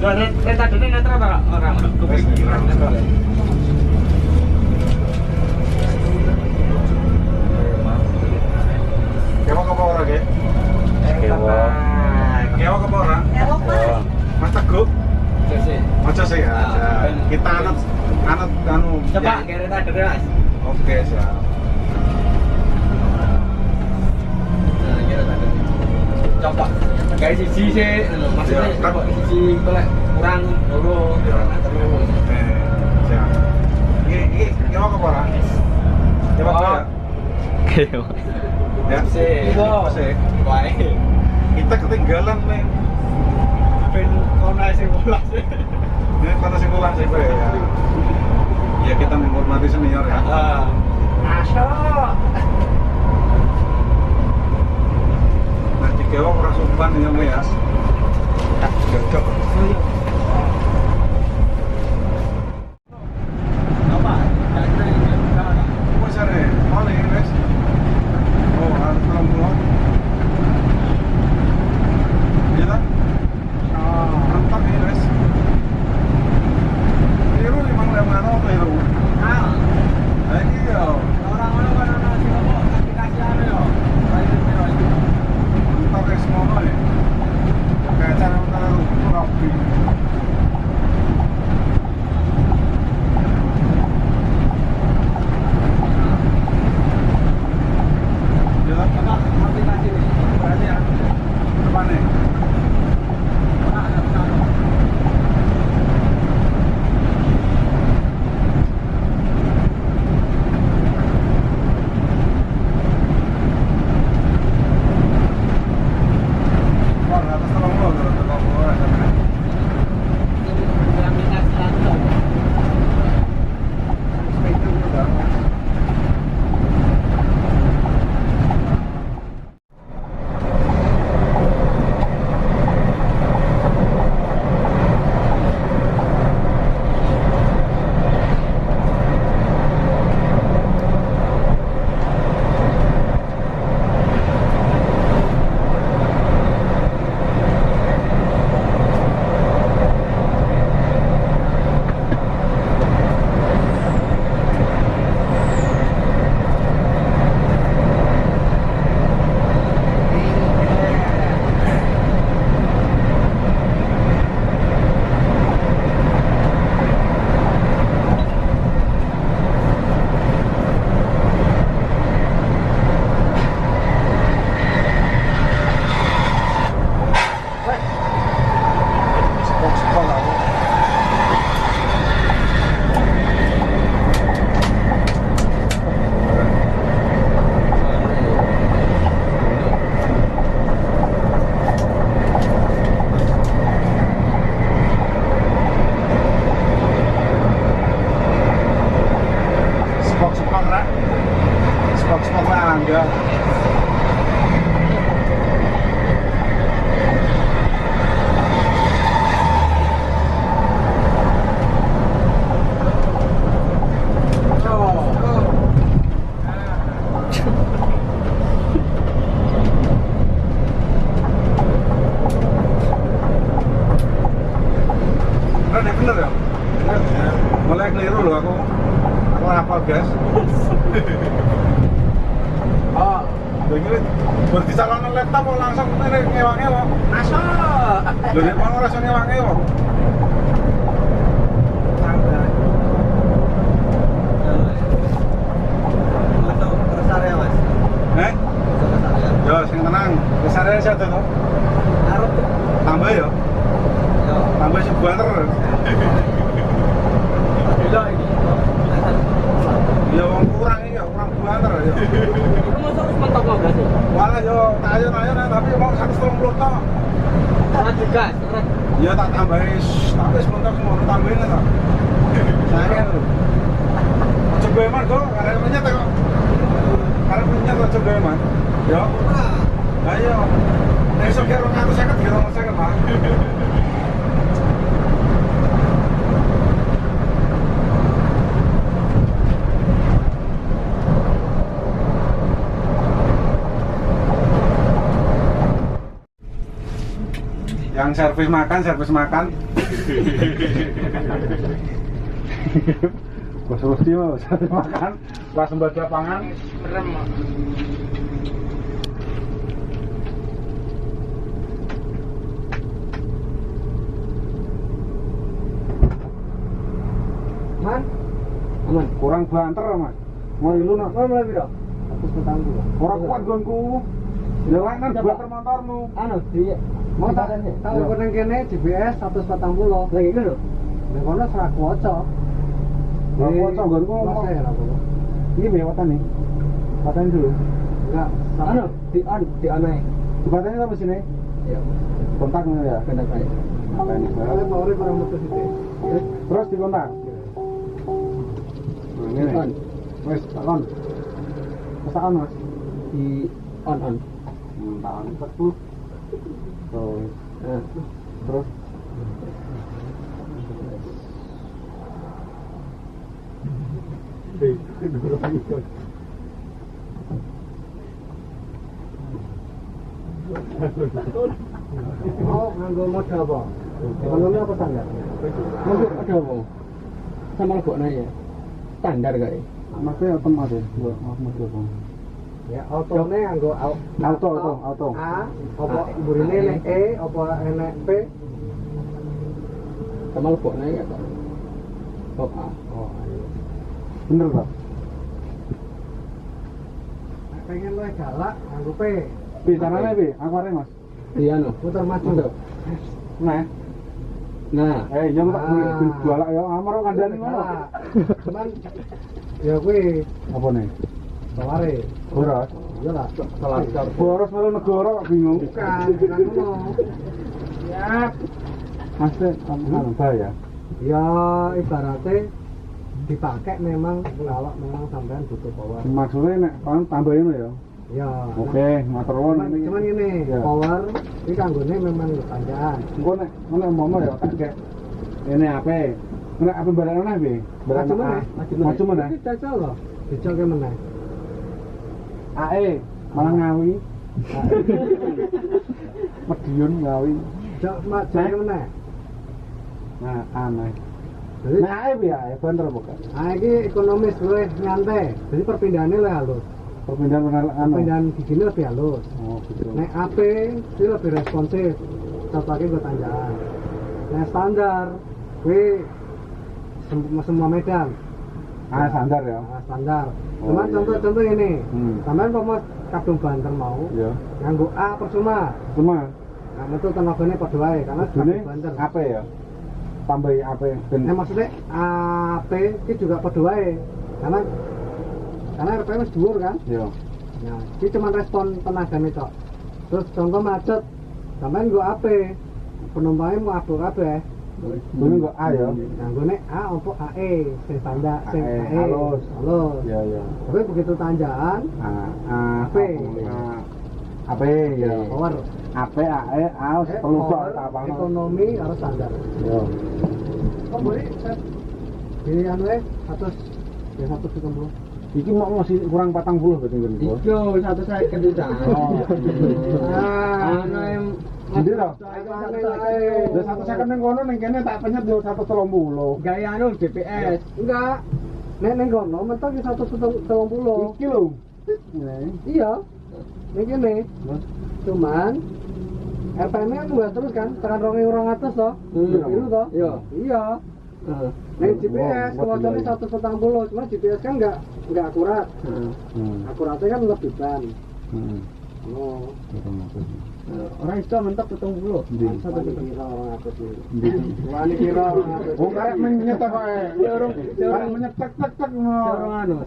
Rentadone netral apa orang? Kewok apa ora, Ge? Kewok. Kewok apa ora? Kewok, Mas. Mas Teguh. Sih. Aja sih ya. Kita anut anu. Coba kira rentadone, Mas. Oke, siap. Coba kayak siji sih, maksudnya Ya, kan. coba siji kolek kurang loro Ya. terus. Siap. Iki kewok apa ora? Kewok Oh. ya. Kewok. Ya. Sih. Apa sih? Wae. Kita ketinggalan nih. Ben kono sing bola sih. Ini pada simpulan sih, Pak, ya. Ya kita menghormati senior ya. Masuk. Nanti kewok ora sumpan ya, Mbak ya. Cocok. Apa? Wes are, male wes. Oh, harus ngomong. Iya kan? Mantap ini wes. Iru limang lemano apa iru? Ah, Nah ini ya, orang-orang kan ana sing kok aplikasi anu yo. mantap wes ngono ya. Kayak cara antara rapi. Iya kan? Apa aplikasi ini? Berarti ya, depannya. Wah, atas tolong lo, tolong lo aja. Itu udah. Spok-spok aku. Spok-spok lah. Spok-spok lah Angga. Bener bener ya? Mulai keliru loh aku. Aku hafal guys. Oh, Begini, buat di salon laptop kok langsung ini ngewang-ngewang. masuk. Jadi mau rasa ngewang-ngewang. Terus area, Mas. Eh? Terus area. Yo, sing tenang. Besarnya satu tuh. Arep. Tambah ya. Yo. Tambah si banter. Gila ini. Ya wong kurang iki ya, kurang banter ya. Itu masa harus mentok nggak sih? Walah yo tayo-tayo tapi mau 130 tok. Ora digas, ora. Ya tak tambahin, tapi sebentar semua tambahin lah. Saya lho. Aja beman kok, arek menyet kok. Arek menyet aja beman. Yo. Ayo. Nek iso kira 250 kira 250, Pak. Yang servis makan Bos Rusti mah bisa makan, pas membaca pangan. Merem. Man, aman. Kurang banter mas. Mau ilu nak? Mau mulai biro? Atus petanggu. Orang kuat gonku. Ya lain kan banter motormu. Anu, di mau tak tahu koneng kene GPS 140. Lagi gitu. Nek kono serak waca. Lah kocok gonku. Ini bewatan nih. Paten dulu. Enggak, anu di aneh. Patennya apa sini? Iya. Kontaknya ya. Kena kayak. Apa ini? Kalau power barang motor itu. Terus dikontak. Nah, ini. On. Wes, takon. Masakan mas. Di on. Takon 40. Terus. Oh, nganggo modal apa? Ekonomi apa standar? Nganggo ada apa? Sama leboknya ya? Standar gak ya? Maksudnya otomatis, maksudnya apa? Ya, autone nganggo Auto. A, apa burine nek E, apa enek P? Sama leboknya ya, Pak? Oh, A. Oh, ayo. Bener Pak? Pengen lo galak, nganggo P. Caranya Bi, akuarnya mas. Iya no, putar maju. Nah, Yang tak jualak ya, amar kandani mana? Cuman ya kuwi Apa nih? taware. Boros. Iya lah, Salah besar. Boros malu negara bingung. bukan ngono. Ya. Masih anu bahaya. Ya ibaratnya dipakai memang kalau memang sampean butuh power. Maksudnya nek kan tambahin ya. Ya. Oke, matur nuwun. Cuman ini Ya. power iki kanggone memang panjang. Engko nek umpama ya tak kayak ini apa? Nek apa barang ana Bi? Barang maju meneh. Iki cocok loh. Cocok ke meneh. AE malah ngawi. Medion ngawi. Cocok ke meneh. Nah, aneh. Jadi Nah, AE Bi AE bener bukan? iki ekonomis luwih nyantai. Jadi perpindahannya luwih halus. Perpindahan benar anu. Perpindahan gini lebih halus. Oh, gitu. Nek AP itu lebih responsif, cocoknya gue tanjakan. Nek standar, gue semua medan. Standar ya. Nah, standar. Oh, Cuman iya, contoh ini, sampean mau kadung banter mau, Iya. nganggo A percuma. Cuma Nah, itu tenaganya padha wae karena ini kadung banter. apa ya? Tambahi apa ben Maksudnya AP itu juga padha wae. Karena RPM wis dhuwur kan. ya. Nah, ini cuma respon tenaganya kok. Terus contoh macet, sampean nggo AP, penumpangnya mau abur kabeh. Ini enggak A ya. Nah, gue A opo AE, sing standar, sing AE, AE, halus. Ya. Ya. Tapi begitu tanjakan, AP. AP ya. power, AP AE AUS perlu kok apa ekonomi harus standar. Ya. Kok boleh di anu 170. Iki mau masih kurang 40 berarti kan. Ijo 150 itu dah. Anu yang Ndi to? Lah 150 ning kono ning kene tak penyet yo 130. gaya anu GPS. Enggak. Nek kono mentok 130. Iki lho. Iya. Nek kene. Cuman RPM-nya kan buat terus kan, tekan 2.200 toh. Itu toh? Iya. Nek GPS kewajarnya 140, cuma GPS kan enggak akurat. Akuratnya kan lebih ban. Oh. Orang itu mentok 70. Satu kira orang atas ini. Wani kira orang atas. Wong karek menyetek kae. Orang menyetek tek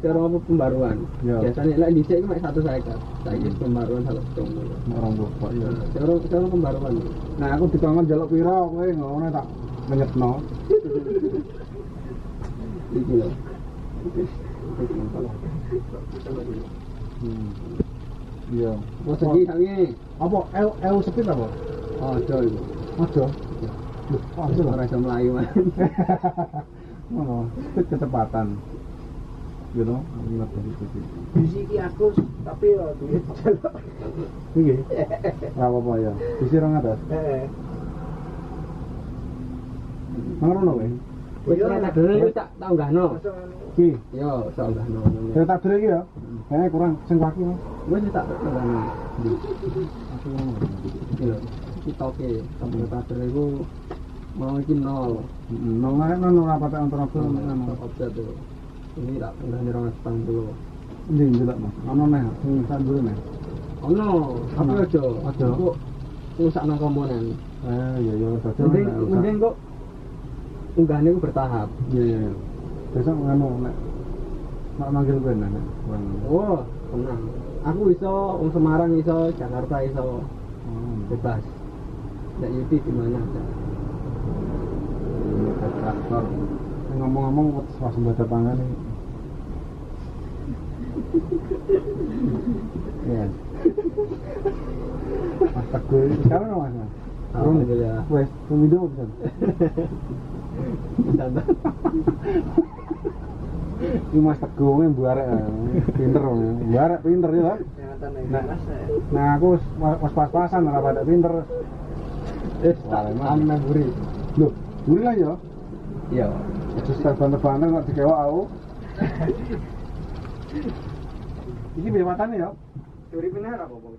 Cara apa pembaruan? Ya. Biasanya lek dhisik iki mek 150. Saiki pembaruan 170. orang bapak ya. Cara pembaruan. Nah, aku dikongkon njaluk pira kowe ngono tak menyetno. Iki lho. Iya. Mau segi sange. Apa L speed apa? Oh, coy. Aja. Loh, aja lah. Ora iso mlayu man. Ngono, kecepatan. You know, ngerti itu. Bisi iki aku tapi yo duit jaluk. Iki. Ora apa-apa ya. Bisi rong atas. Heeh. Ngono kowe. Wis tak dhewe iku tak unggahno. Ki, Yo, tak unggahno. saya tak dulu iki ya. Kurang sing kaki. Wis tak unggahno. Aku ngono. Iya. Kita oke, sampai tak dhewe iku mau iki nol. Nol nang ora patek antara aku nang Offset tuh. Ini tak unggahne 270. ndi ndelok Mas. Ono neh sing tak dulu neh. Ono, tapi aja. Aja. Kok ngusakno komponen. Iya saja. Mending kok unggahane ku bertahap. Iya. Besok ngono nek manggil kowe nek. Oh, tenang. Aku iso wong Semarang iso, Jakarta iso bebas. Nek Yudi di mana aja. Traktor. Ngomong-ngomong swasembada pangan iki. Iya. Mas Teguh, sekarang Mas. Alhamdulillah. Wes, video bisa. Santai. Iki Mas Teguh yang buarek pinter. Buarek pinter ya. Nah, aku wis pas-pasan ora pada pinter. Anu buri. Loh, buri lah ya. Iya. Terus terbang-terbang kok dikewak aku. Iki piye matane ya? Curi bener apa, Bang?